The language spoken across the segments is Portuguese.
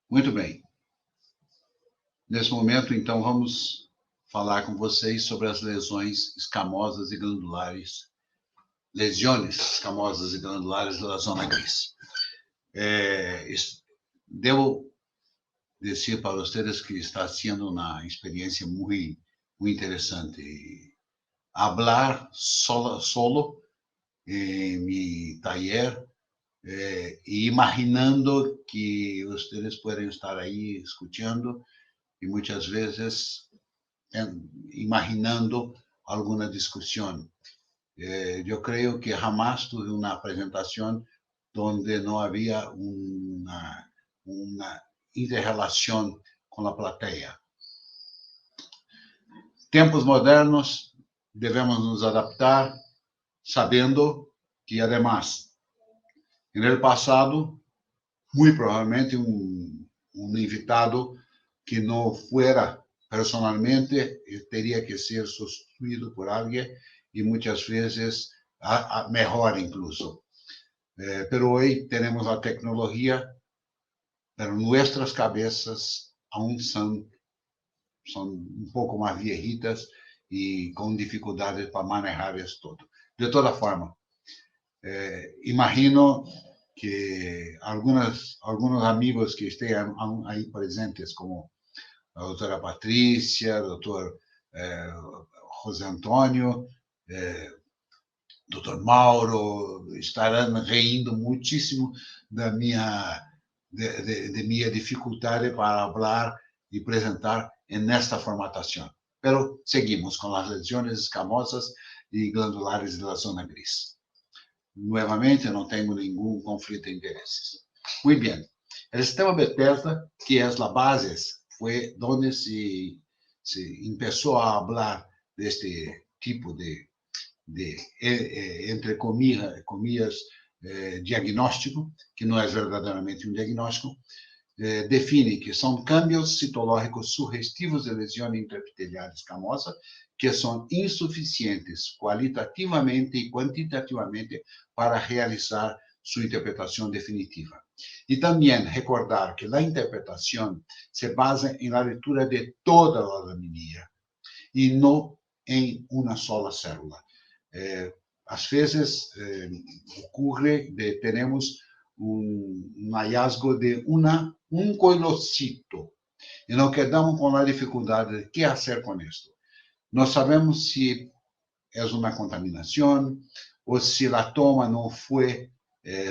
Muito bem. Nesse momento, então, vamos falar com vocês sobre as lesões escamosas e glandulares, lesiones escamosas e glandulares da zona gris. Devo dizer para vocês que está sendo uma experiência muito interessante. Hablar solo en mi taller, imaginando que ustedes pueden estar ahí escuchando y muchas veces imaginando alguna discusión. Yo creo que jamás tuve una presentación donde no había una interrelación con la platea. Tempos modernos, debemos nos adaptar sabendo que, además, en el pasado, muy probablemente un invitado que no fuera personalmente teria que ser sustituído por alguém e muitas vezes mejor incluso. Pero hoy tenemos a tecnología, pero nuestras cabezas aún son un poco más viejitas y con dificultades para manejar esto todo. De toda forma, imagino que algunos amigos que estén ahí presentes, como a doutora Patrícia, doutor José Antônio, doutor Mauro, estarão rindo muitíssimo da de minha dificuldade para falar e apresentar nesta formatação. Pero seguimos com as lesões escamosas e glandulares da zona gris. Nuevamente, não tenho nenhum conflito de interesses. Muito bem. O sistema Bethesda, que é a base, foi onde se começou a falar deste tipo de entre comillas, diagnóstico, que não é verdadeiramente um diagnóstico, define que são cambios citológicos sugestivos de lesão intraepitelial escamosa que são insuficientes qualitativamente e quantitativamente para realizar sua interpretação definitiva. E também recordar que a interpretação se basa em la leitura de toda a laminia e não em uma sola célula. Às vezes ocorre de teremos hallazgo de um coilocito e nos quedamos com a dificuldade de que fazer com isto. Não sabemos se é uma contaminação ou se a toma não foi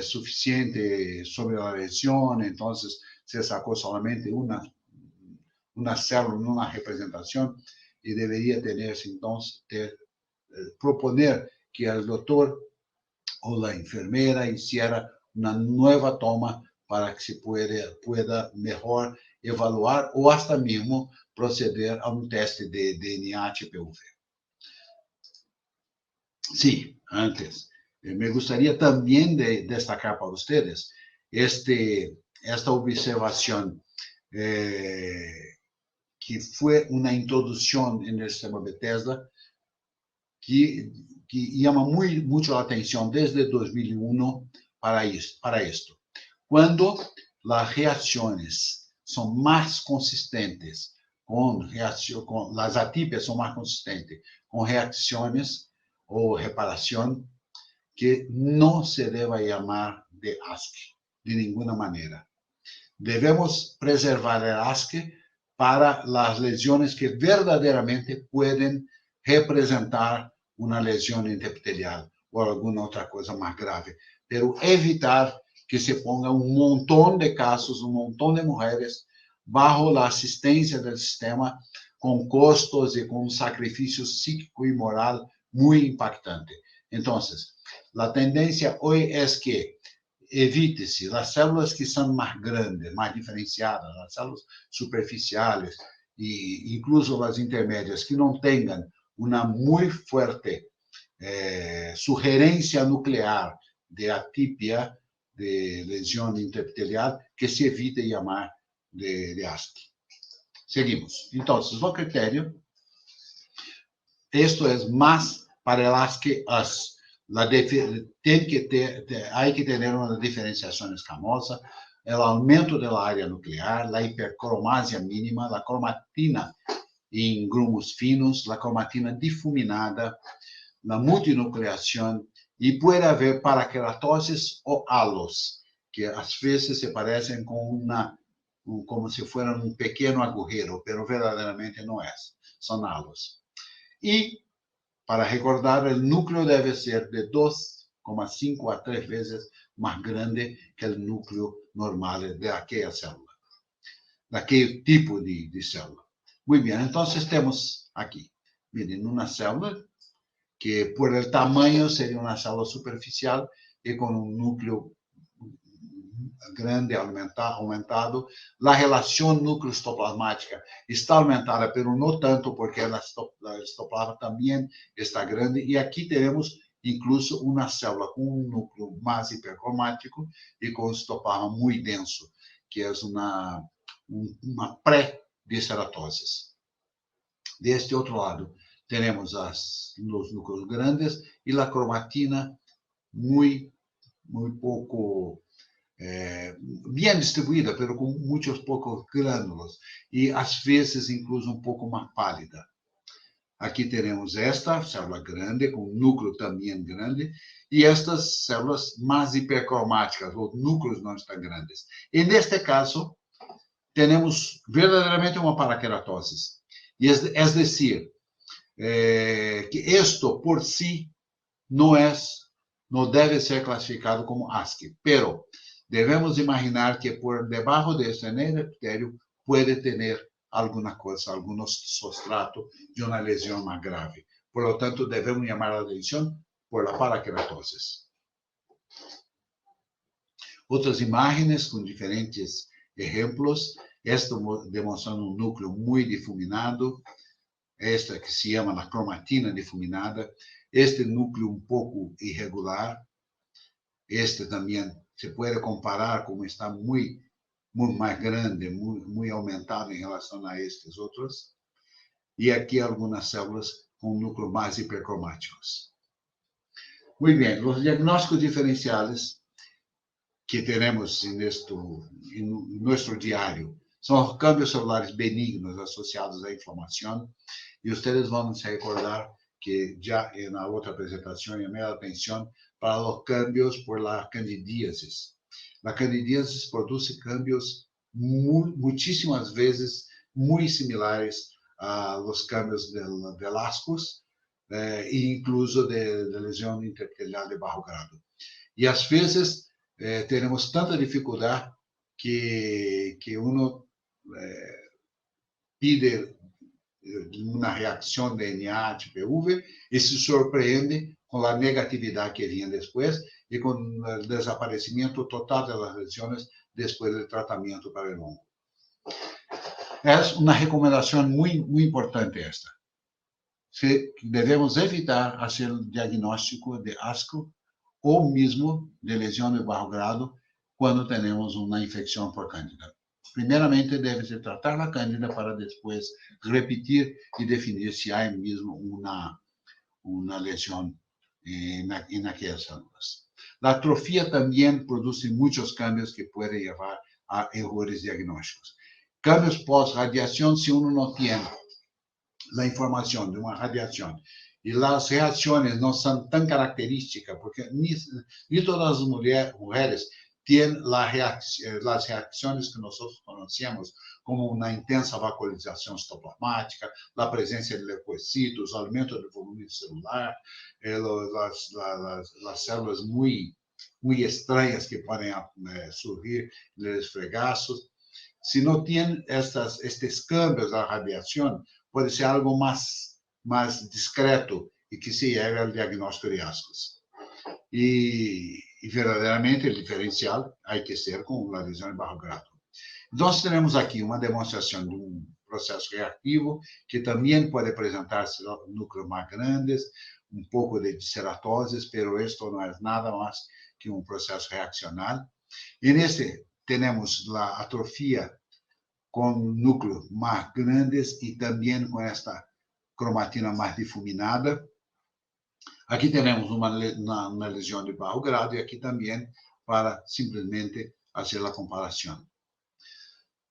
suficiente sobre a lesão, então se sacou somente uma célula numa representação e deveria então proponer que o doutor ou a enfermeira hiciera uma nova toma para que se pueda melhor evaluar ou hasta mesmo proceder a um teste de DNA HPV. Sí, antes, me gustaría también de destacar para ustedes esta observación que fue una introducción en el sistema Bethesda que llama mucho la atención desde 2001 para esto. Cuando las reacciones son más consistentes las atípias son más consistentes con reacciones o reparación que no se deba llamar de ASC de ninguna manera. Debemos preservar el ASC para las lesiones que verdaderamente pueden representar uma lesão intraepitelial ou alguma outra coisa mais grave, pero evitar que se ponga montão de casos, montão de mulheres bajo a assistência do sistema com custos e com sacrifício psíquico e moral muito impactante. Então, a tendência hoje é que evite-se as células que são mais grandes, mais diferenciadas, as células superficiais e incluso as intermédias que não tenham uma muito forte sugerência nuclear de atípia, de lesão intraepitelial, que se evite chamar de ASC. Seguimos. Então, o critério, isto é mais para o ASC-US. Há que ter uma diferenciação escamosa, el aumento de la área nuclear, la hipercromasia mínima, la cromatina em grumos finos, la cromatina difuminada, la multinucleação, e pode haver paraqueratoses ou halos, que às vezes se parecem com como se fueran um pequeno agujero, pero verdadeiramente não é. São halos. E, para recordar, o núcleo deve ser de 2,5 a 3 vezes mais grande que o núcleo normal daquela célula, daquele tipo de célula. Muito bem, então temos aqui, miren, uma célula que por el tamaño sería una célula superficial y con un núcleo grande aumentado. La relación núcleo-citoplasmática está aumentada, pero no tanto porque la citoplasma también está grande. Y aquí tenemos incluso una célula con un núcleo más hipercromático y con un citoplasma muy denso, que es una pré-diceratosis. De este otro lado, tenemos los núcleos grandes y la cromatina muy poco bien distribuida, pero con muchos pocos gránulos y a veces incluso un poco más pálida. Aquí tenemos esta célula grande, con un núcleo también grande, y estas células más hipercromáticas, los núcleos no están grandes. En este caso, tenemos verdaderamente una paraqueratosis. Y es decir, que esto por sí no debe ser clasificado como ASCII, pero debemos imaginar que por debajo de este epitélio puede tener alguna cosa, algún sustrato de una lesión más grave. Por lo tanto, debemos llamar la atención por la paraqueratosis. Outras imágenes com diferentes ejemplos. Esta demonstrando um núcleo muito difuminado. Esta que se chama a cromatina difuminada. Este núcleo um pouco irregular. Este também se pode comparar como está muito mais grande, muito aumentado em relação a estes outros. E aqui algumas células com núcleos mais hipercromáticos. Muito bem, os diagnósticos diferenciais que temos em nosso diário são cambios celulares benignos associados à inflamação. E vocês vão se recordar que já na outra apresentação chamei a atenção para os cambios por la candidíase. A candidíase produz cambios muitíssimas vezes muito similares a los cambios del ascus e incluso de lesão interepitelial de baixo grado. E às vezes teremos tanta dificuldade que uno pide uma reação de NA-HPV e se surpreende com a negatividade que vinha depois e com o desaparecimento total das lesões depois do tratamento para o hongo. É uma recomendação muito importante esta. Devemos evitar fazer o diagnóstico de asco ou mesmo de lesão de baixo grado quando temos uma infecção por cândida. Primeiramente, deve-se tratar a cândida para depois repetir e definir se há mesmo uma lesão naquelas células. A atrofia também produz muitos cambios que podem levar a erros diagnósticos. Cambios pós-radiação, se uno não tem a informação de uma radiação e as reações não são tão características, porque nem todas as mulheres têm as reações que nós conhecemos, como uma intensa vacuolização citoplasmática, a presença de leucocitos, o aumento do volume celular, as células muito estranhas que podem surgir nos fregaços. Se não tem estes cambios da radiação, pode ser algo mais discreto e que se leve ao diagnóstico de ascos. E verdadeiramente, o diferencial há que ser com a lesão de baixo grado. Nós teremos aqui uma demonstração de um processo reativo que também pode apresentar-se núcleos mais grandes, um pouco de ceratoses, mas isto não é nada mais que um processo reaccional. E neste temos a atrofia com núcleos mais grandes e também com esta cromatina mais difuminada. Aqui temos uma lesão de baixo grado e aqui também para simplesmente hacer la comparación.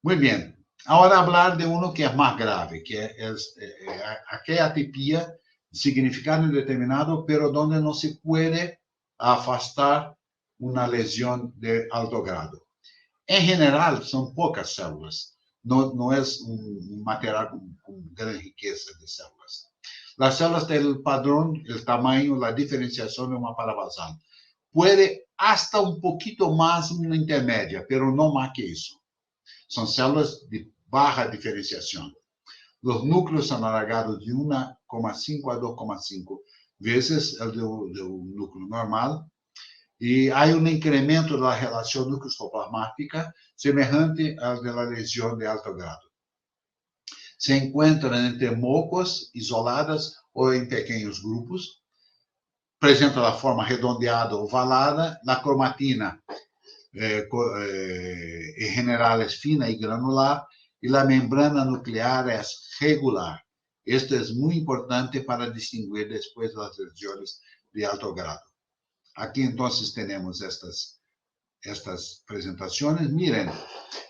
Muy bien. Ahora hablar de uno que es más grave, que es aquella atipia, significado indeterminado, pero donde no se puede afastar una lesión de alto grado. En general, son pocas células. No es un material con gran riqueza de células. Las células del padrón, el tamaño, la diferenciación de una parabasal. Puede hasta un poquito más una intermedia, pero no más que eso. Son células de baja diferenciación. Los núcleos son alargados de 1,5 a 2,5 veces el de un núcleo normal, y hay un incremento de la relación nucleositoplasmática semejante al de la lesión de alto grado. Se encuentran entre mocos isoladas o en pequeños grupos. Presenta la forma redondeada ovalada. La cromatina en general es fina y granular, y la membrana nuclear es regular. Esto es muy importante para distinguir después las lesiones de alto grado. Aquí entonces tenemos estas presentaciones. Miren,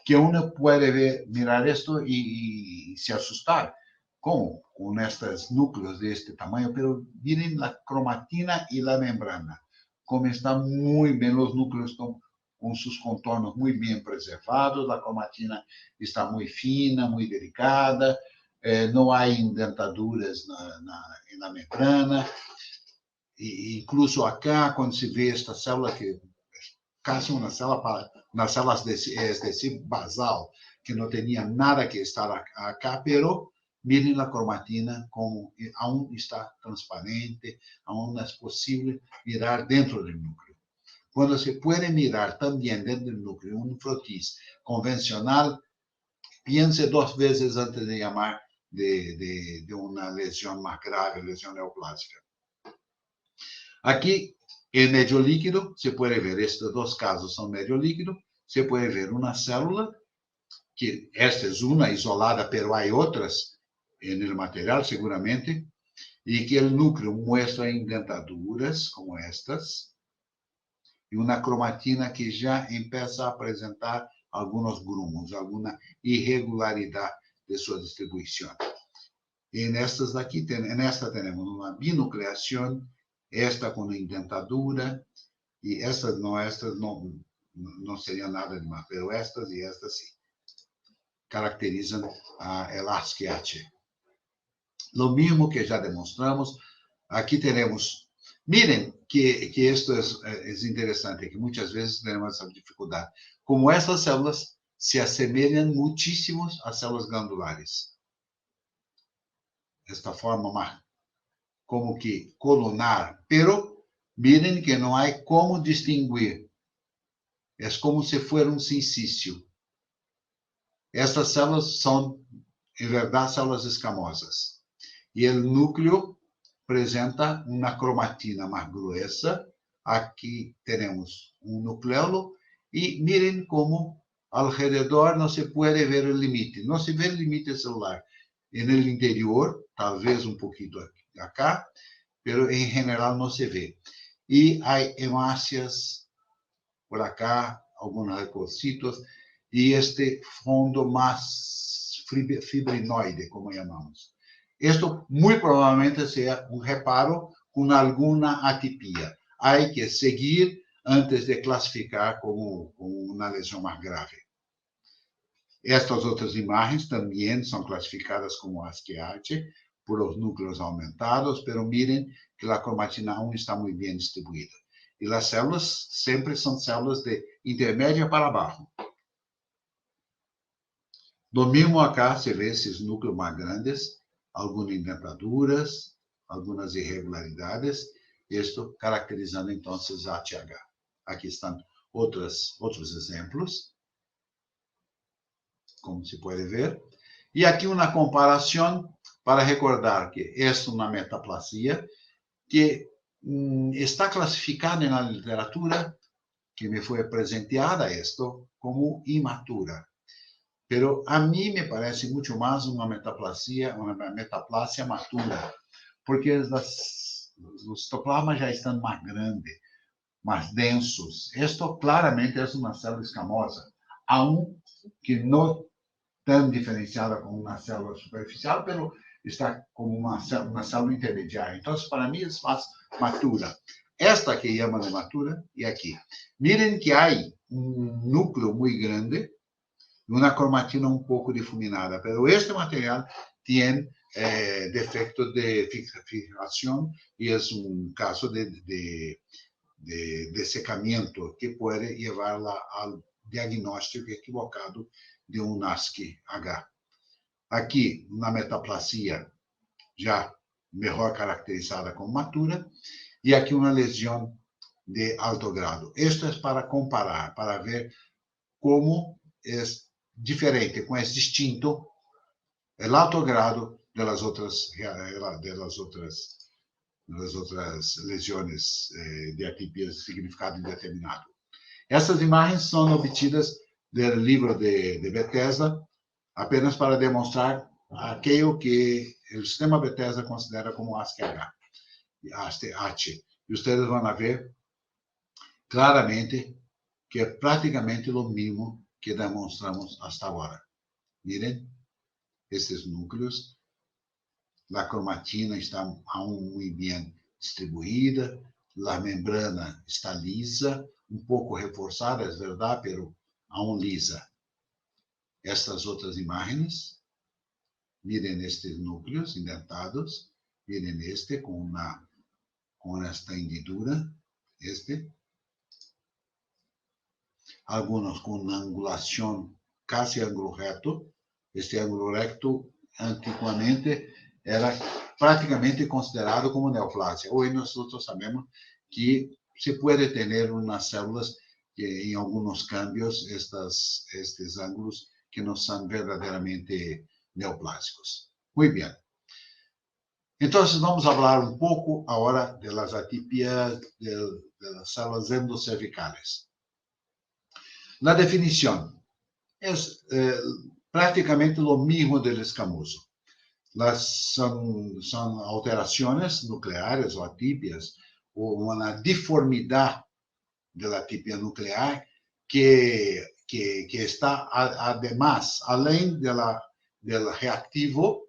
que uno puede mirar esto y se asustar. ¿Cómo? Con estos núcleos de este tamaño, pero miren la cromatina y la membrana, como están muy bien los núcleos con sus contornos muy bien preservados, la cromatina está muy fina, muy delicada, no hay indentaduras en la membrana, e incluso acá, cuando se ve esta célula, que é casi una célula es decir, basal, que no tenía nada que estar acá, pero miren la cromatina como aún está transparente, aún es posible mirar dentro del núcleo. Cuando se puede mirar también dentro del núcleo un frotis convencional, piense dos veces antes de llamar de una lesión más grave, lesión neoplásica. Aquí, en medio líquido, se puede ver, estos dos casos son medio líquido, se puede ver una célula, que esta es una isolada, pero hay otras en el material seguramente, y que el núcleo muestra indentaduras como estas, y una cromatina que ya empieza a presentar algunos grumos, alguna irregularidad de su distribución. En estas de aquí, en esta tenemos una binucleación, esta con indentadura, y estas no serían nada de más, pero estas y estas sí caracterizan el ASCII-H. Lo mismo que ya demostramos, aquí tenemos, miren que esto es interesante, que muchas veces tenemos esa dificultad. Como estas células se asemejan muchísimo a células glandulares. Esta forma más como que colunar, pero miren que no hay cómo distinguir. Es como si fuera un sincicio. Estas células son, en verdad, células escamosas. Y el núcleo presenta una cromatina más gruesa. Aquí tenemos un nucleolo. Y miren cómo alrededor no se puede ver el límite. No se ve el límite celular. En el interior, tal vez un poquito acá, pero en general no se ve. Y hay hemácias por acá, algunos recursitos, y este fondo más fibrinoide, como llamamos. Esto muy probablemente sea un reparo con alguna atipia. Hay que seguir antes de clasificar como una lesión más grave. Estas otras imágenes también son clasificadas como ASCII-H por los núcleos aumentados, pero miren que la cromatina aún está muy bien distribuida. Y las células siempre son células de intermedia para abajo. Lo mismo acá se ve esos núcleos más grandes, algunas indentaduras, algunas irregularidades, esto caracterizando entonces HH. Aquí están otros ejemplos, como se puede ver. Y aquí una comparación para recordar que es una metaplasia que está clasificada en la literatura que me fue presentada esto como imatura. Pero a mí me parece mucho más una metaplasia matura, porque los citoplasmas ya están más grandes, más densos. Esto claramente es una célula escamosa, aún que no tan diferenciada como una célula superficial, pero está como una célula intermediária. Então, para mim, é mais matura. Esta que llaman de matura, e aqui. Miren que há núcleo muito grande e uma cromatina um pouco difuminada, pero este material tem defecto de fijação e é caso de secamento que pode levar ao diagnóstico equivocado de NASC-H. Aqui, na metaplasia, já melhor caracterizada como matura, e aqui uma lesão de alto grado. Isto é para comparar, para ver como é diferente, como é distinto o alto grado das outras lesões de atipia de significado indeterminado. Essas imagens são obtidas do livro de Bethesda, apenas para demonstrar aquilo que o sistema Bethesda considera como ASCII-H. E vocês vão ver claramente que é praticamente o mesmo que demonstramos hasta agora. Miren, esses núcleos, a cromatina está aún muito bem distribuída, a membrana está lisa, um pouco reforçada, é verdade, mas aún lisa. Estas outras imagens, miren estes núcleos indentados, miren este com esta hendidura, algunos com angulação casi ângulo reto. Este ângulo recto, antigamente, era praticamente considerado como neoplasia. Hoje nós sabemos que se pode ter umas células que, em alguns cambios, estes ângulos que não são verdadeiramente neoplásicos. Muito bem. Então, vamos falar um pouco agora das atípias das células endocervicales. Na definição, é praticamente o mesmo do escamoso. São alterações nucleares ou atípias, ou uma deformidade da atípia nuclear que está, además, além do reativo,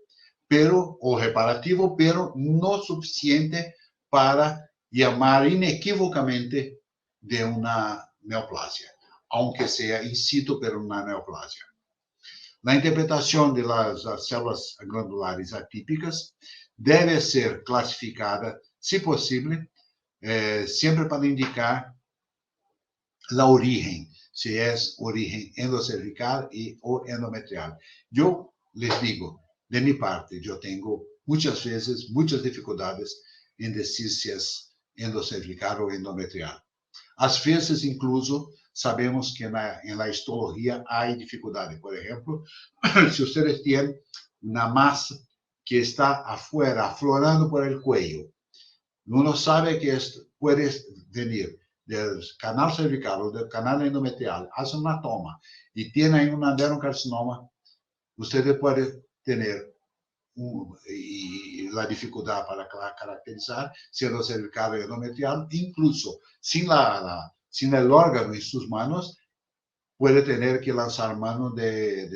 ou reparativo, pero não suficiente para chamar inequivocamente de uma neoplasia, aunque seja in situ, pero uma neoplasia. Na interpretação das células glandulares atípicas, deve ser classificada, se possível, sempre para indicar a origem, se é origem endocervical ou endometrial. Eu les digo, de minha parte, eu tenho muitas vezes muitas dificuldades em dizer se é endocervical ou endometrial. Às vezes, incluso, sabemos que na histologia há dificuldade. Por exemplo, se vocês têm uma massa que está afuera, aflorando por el cuello, uno sabe que pode vir do canal cervical ou do canal endometrial, hace uma toma e tem aí um adenocarcinoma, você pode ter a dificuldade para caracterizar se é cervical ou endometrial, incluso sem o órgano em suas mãos, pode ter que lançar mão de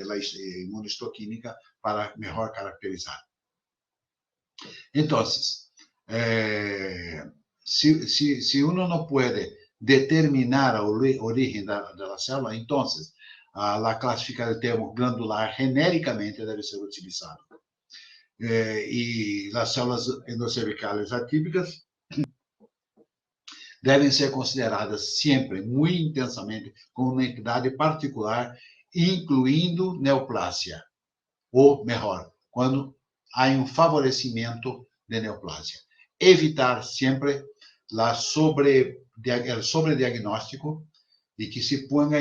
imunohistoquímica para melhor caracterizar. Então, se uno não pode determinar a origem da célula, então a classificação de termo glandular genericamente deve ser utilizada. E as células endocervicales atípicas devem ser consideradas sempre, muito intensamente, como uma entidade particular, incluindo neoplasia. Ou, melhor, quando há um favorecimento de neoplasia. Evitar sempre o sobrediagnóstico e que se ponga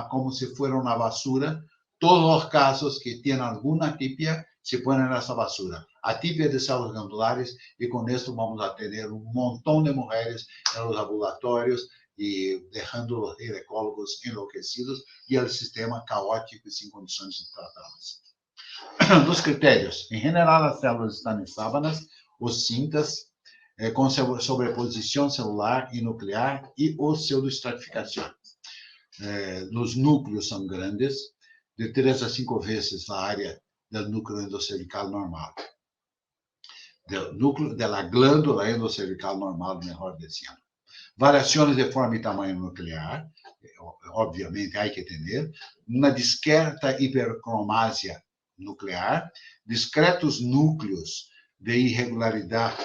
como se fosse uma basura todos os casos que têm alguma atípia se põem nessa basura. Atípia de células glandulares, e com isso vamos a ter montão de mulheres nos ambulatórios e deixando os ginecólogos enlouquecidos e o sistema caótico e sem condições de tratá-las. Dos critérios, em geral, as células estão em sábanas ou cintas, com sobreposição celular e nuclear e ou pseudoestratificação. Os núcleos são grandes, de 3 a 5 vezes a área do núcleo endocervical normal. Do núcleo da glândula endocervical normal, melhor dizendo. Variações de forma e tamanho nuclear, obviamente, há que ter. Uma discreta hipercromásia nuclear, discretos núcleos de irregularidade,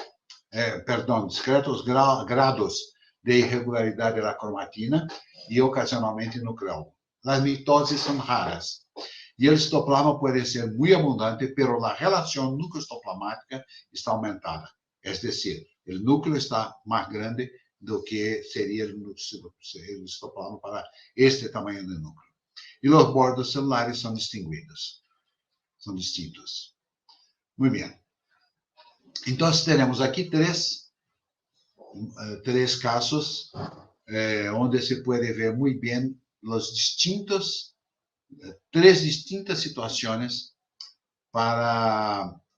discretos grados de irregularidade da cromatina e, ocasionalmente, nucleol. As mitoses são raras. E o citoplasma pode ser muito abundante, mas a relação núcleo-citoplasmática está aumentada. É decir, o núcleo está mais grande do que seria o citoplasma para este tamanho de núcleo. E os bordos celulares são distinguidos, são distintos. Muito bem. Então, teremos aqui três casos onde se pode ver muito bem três distintas situações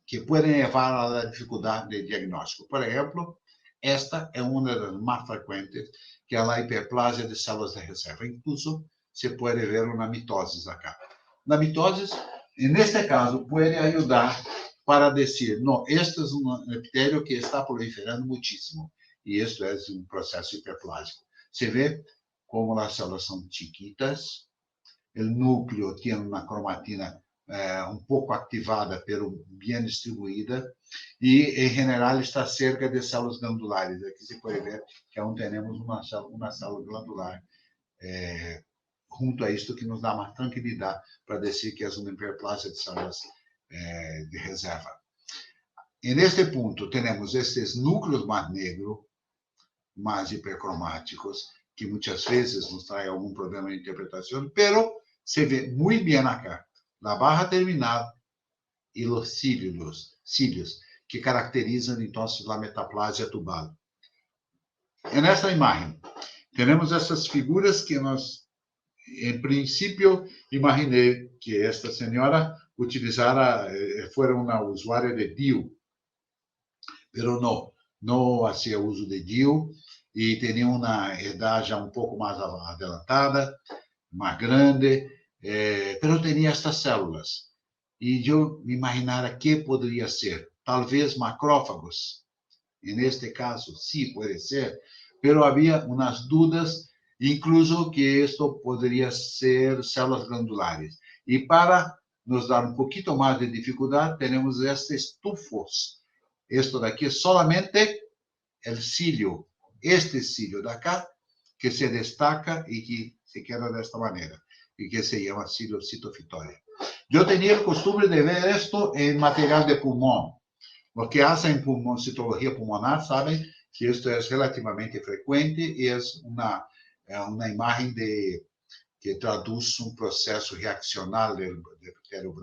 que podem levar à dificuldade de diagnóstico. Por exemplo, esta é uma das mais frequentes, que é a hiperplasia de células de reserva. Incluso, se pode ver uma mitose acá. Na mitose, neste caso, pode ajudar para dizer, não, este é um epitélio que está proliferando muitíssimo, e isso é um processo hiperplásico. Você vê como as células são chiquitas, o núcleo tem uma cromatina um pouco ativada, pero bem distribuída, e, em geral, está cerca de células glandulares. Aqui você pode ver que aonde temos uma célula glandular junto a isto, que nos dá mais tranquilidade para dizer que é uma hiperplasia de células de reserva. E neste ponto, temos esses núcleos mais negros, mais hipercromáticos, que muitas vezes nos traz algum problema de interpretação, pero se vê muito bem acá, na barra terminal e os cílios, que caracterizam, então, a metaplasia tubal. E nessa imagem, temos essas figuras que nós, em princípio, imaginei que esta senhora fuera uma usuária de DIU, pero não hacía uso de DIU e tinha uma idade já um pouco mais adelantada, mais grande, pero tinha estas células. E eu me imaginara que poderia ser. Talvez macrófagos. E neste caso, sim, pode ser. Pero havia umas dúvidas, incluso que isto poderia ser células glandulares. E para nos dar um pouquinho mais de dificuldade, temos estes tufos. Isto daqui é solamente o cílio. Este cílio daqui, que se destaca e que se queda desta maneira, e que se chama cílio citofitória. Eu tinha o costume de ver isto em material de pulmão. Os que fazem citologia pulmonar sabem que isto é relativamente frequente e é uma imagem que traduz um processo reaccional do epitélio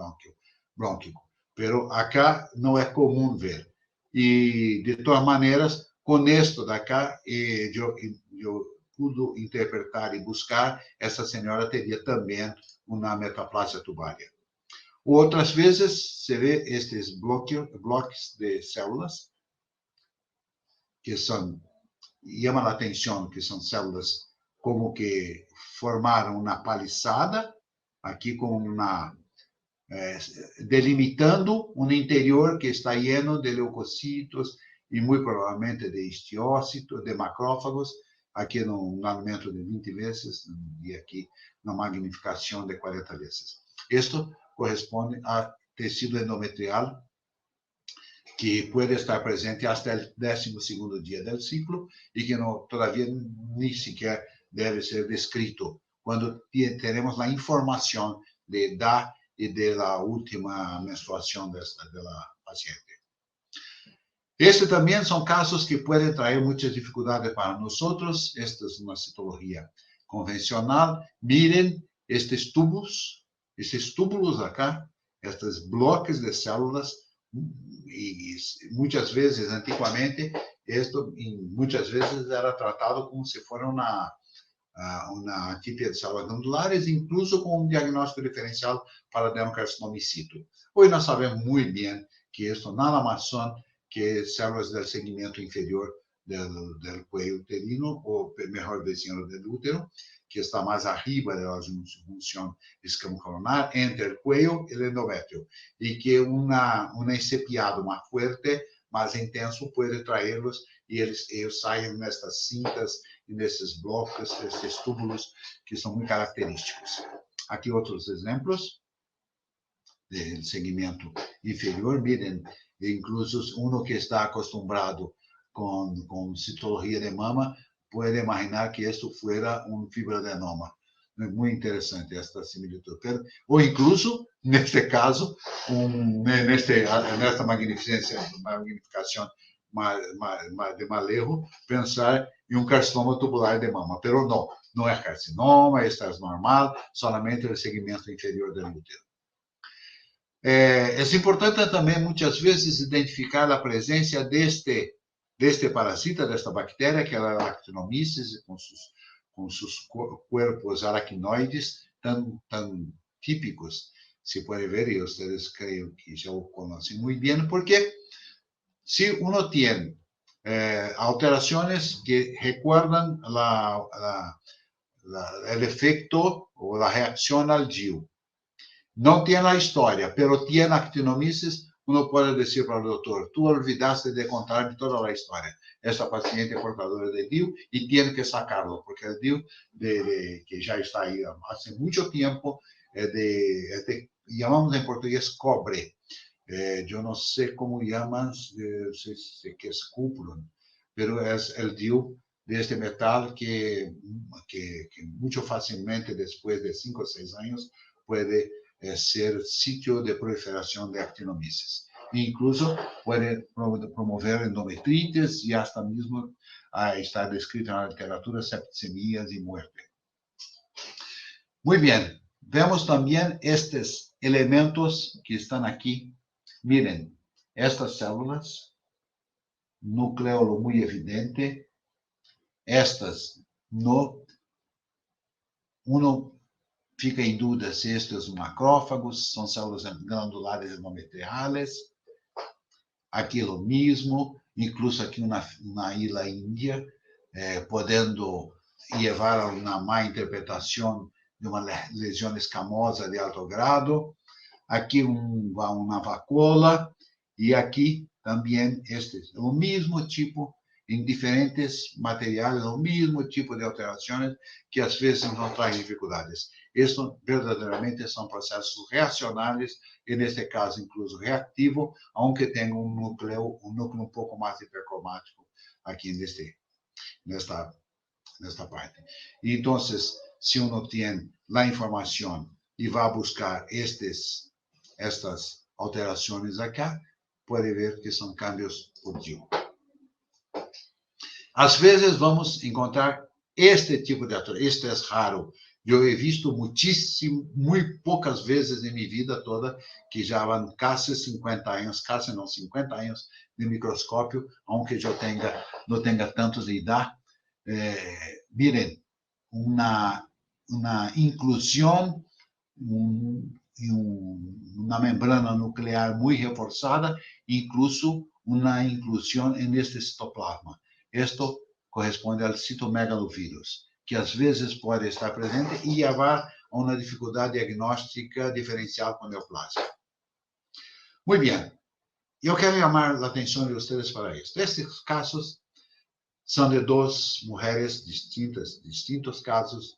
brônquico. Pero acá não é comum ver. E, de todas maneiras, com isto daqui, eu pude interpretar e buscar, essa senhora teria também uma metaplasia tubária. Outras vezes, se vê estes bloques de células, que chamam a atenção, que são células como que formaram uma paliçada, aqui com delimitando um interior que está lleno de leucocitos e muito provavelmente de histiócitos, de macrófagos, aqui no aumento de 20 vezes e aqui na magnificação de 40 vezes. Isto corresponde a tecido endometrial que pode estar presente até o 12º dia do ciclo e que todavia nem sequer deve ser descrito quando teremos a informação de idade e da última menstruação da paciente. Estes também são casos que podem trazer muitas dificuldades para nós. Esta é uma citologia convencional. Miren estes túbulos acá, estes bloques de células, e muitas vezes, antigamente, muitas vezes era tratado como se fosse uma típica de células glandulares, incluso com um diagnóstico diferencial para adenocarcinoma in situ. Hoje nós sabemos muito bem que isso nada mais são que células del segmento inferior del cuello uterino, o mejor diciendo, del útero, que está más arriba de la junción escamocoronar, entre el cuello y el endometrio, y que un excepiado más fuerte, más intenso, puede traerlos y ellos salen en estas cintas, en estos bloques, estos túbulos que son muy característicos. Aquí otros ejemplos del segmento inferior. Miren, incluso uno que está acostumbrado con citología de mama puede imaginar que esto fuera un fibroadenoma. Es muy interesante esta similitud. O incluso, en este caso, en esta magnificación de Malejo, pensar en un carcinoma tubular de mama. Pero no es carcinoma, esta es normal, solamente el segmento inferior del útero. Es importante también muchas veces identificar la presencia de este parasita, de esta bacteria, que es la Actinomyces, con sus cuerpos aracnoides tan típicos. Se puede ver, y ustedes creo que ya lo conocen muy bien, porque si uno tiene alteraciones que recuerdan el efecto o la reacción al DIU, no tiene la historia, pero tiene Actinomyces, uno puede decir para el doctor, tú olvidaste de contarme toda la historia. Esta paciente es portadora de DIU y tiene que sacarlo, porque el DIU, que ya está ahí hace mucho tiempo, llamamos en portugués cobre. Yo no sé cómo llaman, sé que es cúpulon, pero es el DIU de este metal que mucho fácilmente, después de 5 o 6 años, puede ser sitio de proliferación de Actinomyces. Incluso puede promover endometritis y hasta mismo está descrito en la literatura septicemias y muerte. Muy bien, vemos también estos elementos que están aquí. Miren, estas células, núcleo muy evidente, estas no, uno fica em dúvida se estes são macrófagos, são células glandulares endometriales. Aqui o mesmo, incluso aqui na ilha Índia, podendo levar a uma má interpretação de uma lesão escamosa de alto grado. Aqui uma vacuola, e aqui também o mesmo tipo, em diferentes materiais, o mesmo tipo de alterações que às vezes nos trazem dificuldades. Isso verdadeiramente são processos reacionários, e neste caso incluso reativo, aunque tenha um núcleo um pouco mais hipercromático aqui nesta parte. Então, se uno tem a informação e vai buscar estas alterações acá, pode ver que são cambios por DIU. Às vezes vamos encontrar este tipo de alteração. Este é raro. Eu he visto muitíssimo, muito poucas vezes em minha vida toda, que já vão quase 50 anos, quase não 50 anos de microscópio, aunque eu não tenha tanto de idade. Miren, uma inclusão, uma membrana nuclear muito reforçada, incluso uma inclusão neste citoplasma. Isto corresponde ao citomegalovírus, que às vezes pode estar presente e levar a uma dificuldade diagnóstica diferencial com neoplasia. Muito bem. Eu quero chamar a atenção de vocês para isso. Estes casos são de duas mulheres distintos casos.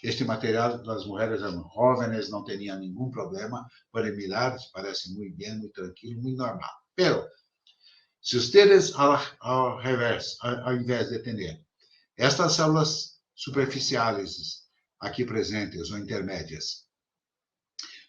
Este material das mulheres eram jovens, não tinham nenhum problema. Podem mirar, parece muito bem, muito tranquilo, muito normal. Pero, se vocês, ao invés de entender estas células superficiais aqui presentes ou intermédias,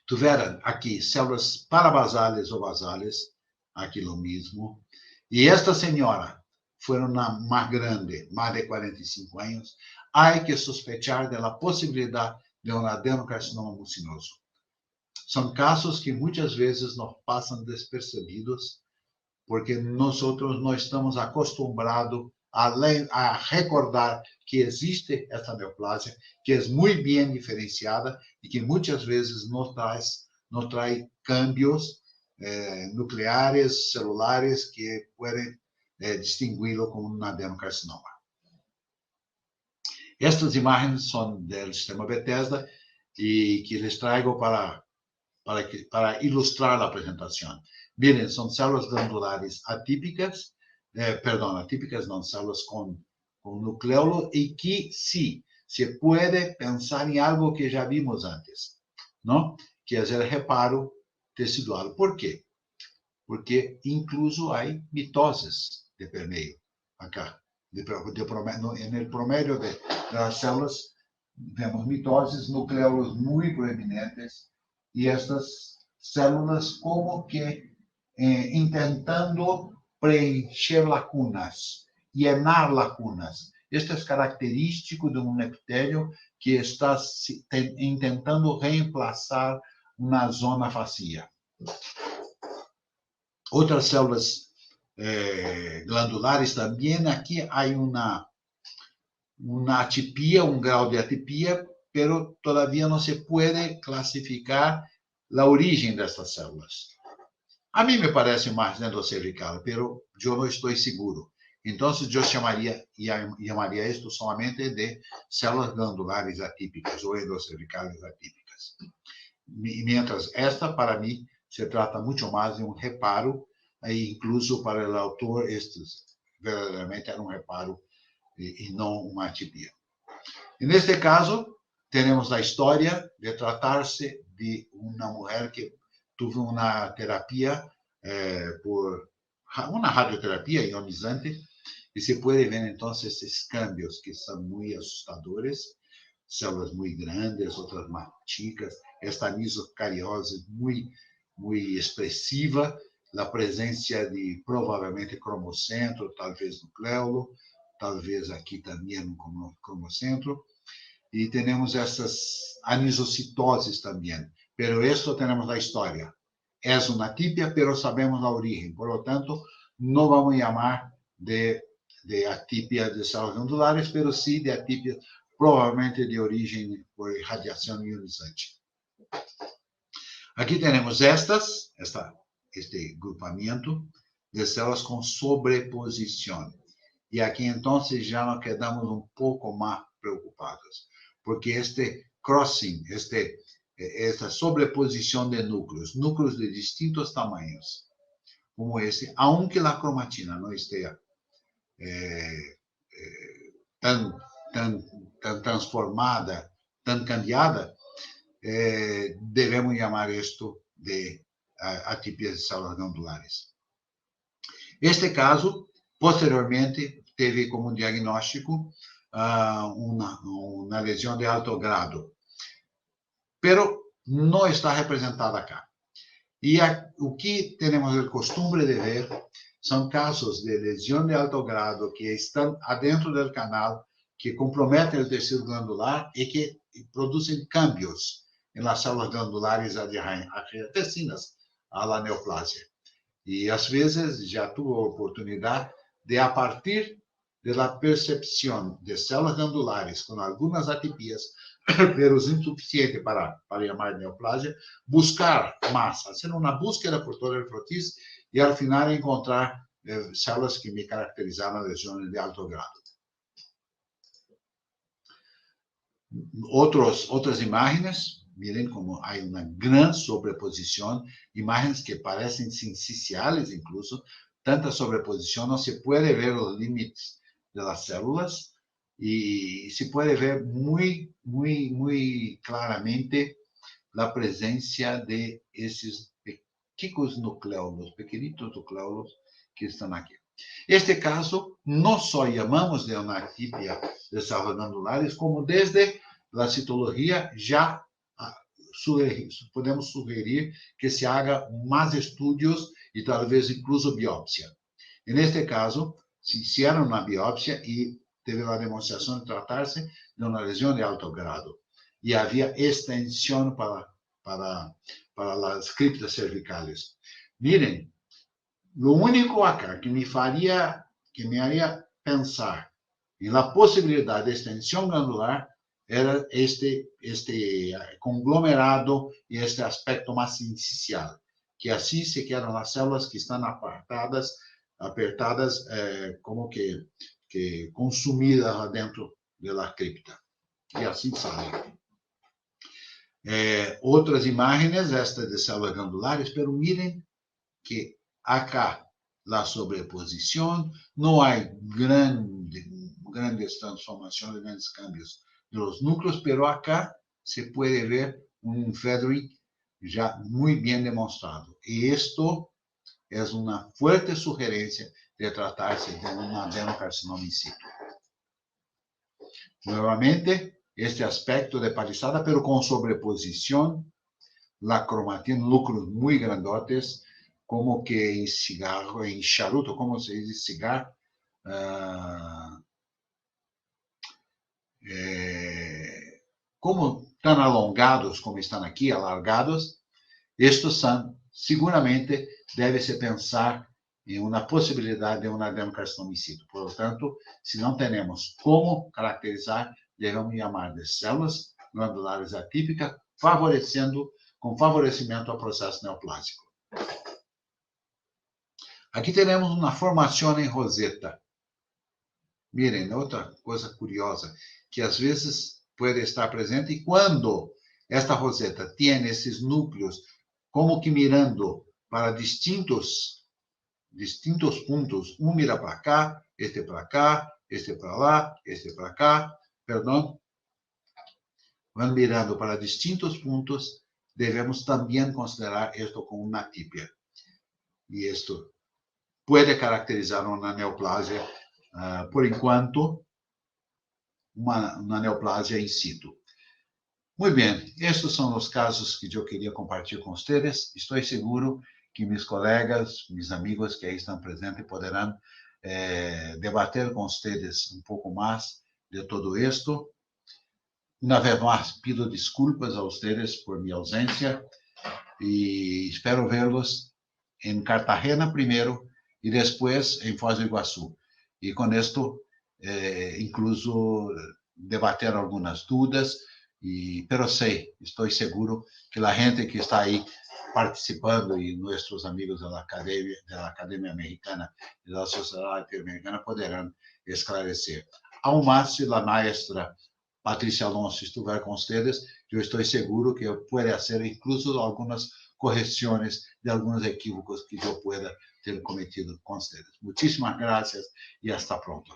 tiveram aqui células parabasales ou basales, aqui o mesmo, e esta senhora foi uma mais grande, mais de 45 anos, há que sospechar da possibilidade de um adenocarcinoma mucinoso. São casos que muitas vezes nos passam despercebidos, porque nós não estamos acostumados a recordar que existe esta neoplasia, que é muito bem diferenciada e que muitas vezes nos traz cambios nucleares, celulares, que podem distingui-lo como um adenocarcinoma. Estas imagens são do sistema Bethesda e que les traigo para ilustrar a apresentação. Miren, são células glandulares atípicas, atípicas não, células com nucleolo e que sim, se pode pensar em algo que já vimos antes, não? Que é o reparo tecidual. Por quê? Porque incluso há mitoses de permeio acá. No promédio das células, vemos mitoses, nucleolos muito proeminentes, e estas células como que intentando preencher lacunas, llenar lacunas. Isto é característico de um epitélio que está tentando reemplaçar uma zona vazia. Outras células glandulares também, aqui há uma atipia, um grau de atipia, pero todavía no se puede clasificar la origem destas células. A mim me parece mais endocervical, pero eu não estou seguro. Então, eu chamaria isto somente de células glandulares atípicas ou endocervicales atípicas. Mientras esta, para mim, se trata muito mais de um reparo, incluso para o autor, verdadeiramente era um reparo e não uma atipia. E neste caso, temos a história de tratar-se de uma mulher que teve uma terapia por uma radioterapia ionizante, e se pode ver, então, esses cambios que são muito assustadores, células muito grandes, outras mais chicas, esta anisocariose muito expressiva, a presença de, provavelmente, cromocentro, talvez nucleolo, talvez aqui também no cromocentro, e temos essas anisocitoses também. Pero esto temos a história. É uma atípia, pero sabemos a origem. Por lo tanto, não vamos chamar de atípia de células glandulares, pero sim de atípia provavelmente de origem por radiação ionizante. Aqui temos este grupamento de células com sobreposição. E aqui, então, já nos quedamos um pouco mais preocupados, porque este crossing, esta sobreposição de núcleos de distintos tamanhos, como esse, aunque a cromatina não esteja tão transformada, tão cambiada, devemos chamar isto de atipia de células glandulares. Este caso, posteriormente, teve como diagnóstico uma lesão de alto grado, pero não está representada acá. E o que temos o costume de ver são casos de lesão de alto grado que estão adentro do canal, que comprometem o tecido glandular e que produzem cambios nas células glandulares adjacentes à neoplasia. E, às vezes, já tive a oportunidade de, a partir da percepção de células glandulares com algumas atipias, pero insuficiente para chamar neoplasia, buscar mais, fazer uma búsqueda por todo o protis e, ao final, encontrar células que me caracterizaram lesões de alto grado. Outras imagens, miren como há uma grande sobreposição, imagens que parecem sinciciales incluso, tanta sobreposição, não se pode ver os limites das células, e se pode ver muito claramente a presença de esses pequenos nucleolos que estão aqui. Este caso, não só chamamos de uma atipia de células glandulares, como desde a citologia já podemos sugerir que se haga mais estudos e talvez incluso biópsia. Neste caso, se hicieron uma biópsia e teve a demonstração de tratar-se de uma lesão de alto grado. E havia extensão para as criptas cervicales. Miren, o único acá que me haria pensar na possibilidade de extensão glandular era este conglomerado e este aspecto mais incisional, que assim se quedam as células que estão apertadas, como que consumidas lá dentro da cripta. E assim sai. Outras imagens, esta de células glandulares, pero miren que acá la sobreposición, no hay grandes transformaciones, grandes cambios de los núcleos, pero acá se puede ver un feathering ya muy bien demostrado. Y esto es una fuerte sugerencia de tratarse de un adenocarcinoma in situ. Nuevamente, este aspecto de palizada, pero con sobreposición, la cromatina, núcleos muy grandotes, como que en cigarro, en charuto, como se dice cigarro, como tan alongados como estão aqui, alargados, estes são, seguramente, deve-se pensar em uma possibilidade de um adenocarcinoma in situ. Portanto, se não temos como caracterizar, devemos chamar de células glandulares atípicas, com favorecimento ao processo neoplásico. Aqui temos uma formação em roseta. Miren, outra coisa curiosa, que às vezes pode estar presente, e quando esta roseta tem esses núcleos, como que mirando para distintos pontos, um mira para cá, este para lá, este para cá, perdão, van mirando para distintos pontos, devemos também considerar isto como uma atípia. E isto pode caracterizar uma neoplasia, por enquanto, uma neoplasia in situ. Muito bem, estes são os casos que eu queria compartilhar com vocês. Estou seguro que meus colegas, meus amigos que aí estão presentes poderão debater com vocês um pouco mais de todo isto. Uma vez mais, pido desculpas a vocês por minha ausência e espero vê-los em Cartagena primeiro e depois em Foz do Iguaçu. E com isto, incluso debater algumas dúvidas, pero estou seguro que a gente que está aí participando e nossos amigos da Academia Americana e da Sociedade Interamericana poderão esclarecer. Ao mais, se a maestra Patrícia Alonso estiver com vocês, eu estou seguro que pode ser incluso algumas correções de alguns equívocos que eu pueda ter cometido com vocês. Muitíssimas graças e hasta pronto.